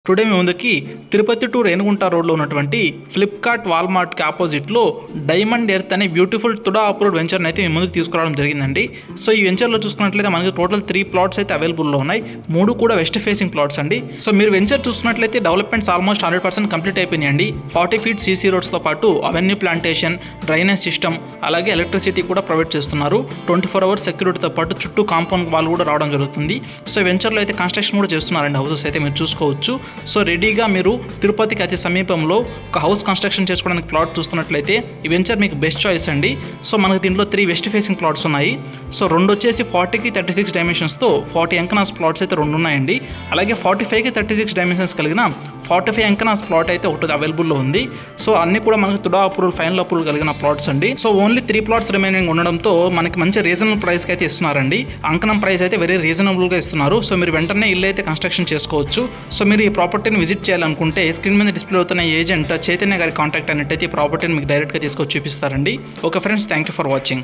Today మీ ముందుకి Tirupati to Renigunta రోడ్లో ఉన్నటువంటి ఫ్లిప్కార్ట్ వాల్మార్ట్కి ఆపోజిట్లో డైమండ్ ఎర్త్ అనే బ్యూటిఫుల్ తుడా అప్రూవ్డ్ వెంచర్ని అయితే మీ ముందుకు తీసుకురావడం జరిగిందండి. సో ఈ వెంచర్లో చూసుకున్నట్లయితే మనకి టోటల్ 3 ప్లాట్స్ అయితే అవైలబుల్లో ఉన్నాయి. 3 కూడా వెస్ట్ ఫేసింగ్ ప్లాట్స్ అండి. సో మీరు వెంచర్ చూసుకున్నట్లయితే డెవలప్మెంట్స్ ఆల్మోస్ట్ 100% కంప్లీట్ అయిపోయినాయండి. 40 ఫీట్ సీసీ రోడ్స్తో పాటు అవెన్యూ ప్లాంటేషన్, డ్రైనేజ్ సిస్టమ్, అలాగే ఎలక్ట్రిసిటీ కూడా ప్రొవైడ్ చేస్తున్నారు. 24 అవర్స్ సెక్యూరిటీతో పాటు చుట్టూ కాంపౌండ్ వాల్ కూడా రావడం జరుగుతుంది. సో వెంచర్లో అయితే కన్స్ట్రక్షన్ కూడా చేస్తున్నారండి. హౌసెస్ అయితే మీరు చూసుకోవచ్చు. సో రెడీగా మీరు తిరుపతికి అతి సమీపంలో ఒక హౌస్ కన్స్ట్రక్షన్ చేసుకోవడానికి ప్లాట్ చూస్తున్నట్లయితే ఈ వెంచర్ మీకు బెస్ట్ చాయిస్ అండి. సో మనకు దీంట్లో 3 వెస్ట్ ఫేసింగ్ ప్లాట్స్ ఉన్నాయి. సో 2 వచ్చేసి 40కి 36 డైమెన్షన్స్తో 40 ఎంకనాస్ ప్లాట్స్ అయితే 2 ఉన్నాయండి. అలాగే 45కి 36 డైమెన్షన్స్ కలిగిన 45 ఎంకనాస్ ప్లాట్ అయితే ఒకటి అవైలబుల్లో ఉంది. సో అన్ని కూడా మనకు తుడా అప్రూవల్, ఫైనల్ అప్రూవల్ కలిగిన ప్లాట్స్ అండి. సో ఓన్లీ 3 ప్లాట్స్ రిమైనింగ్ ఉండడంతో మనకి మంచి రీజనబుల్ ప్రైస్కి అయితే ఇస్తున్నారండి. అంకనం ప్రైస్ అయితే వెరీ రీజనబుల్గా ఇస్తున్నారు. సో మీరు వెంటనే ఇల్లు అయితే కన్స్ట్రక్షన్ చేసుకోవచ్చు. సో మీరు ఈ ప్రాపర్టీని విజిట్ చేయాలనుకుంటే స్క్రీన్ మీద డిస్ప్లే అవుతున్న ఏజెంట్ చైతన్య గారి కాంటాక్ట్ అయినట్టయితే ఈ ప్రాపర్టీని మీకు డైరెక్ట్గా తీసుకొచ్చి చూపిస్తారండి. Okay friends, thank you for watching.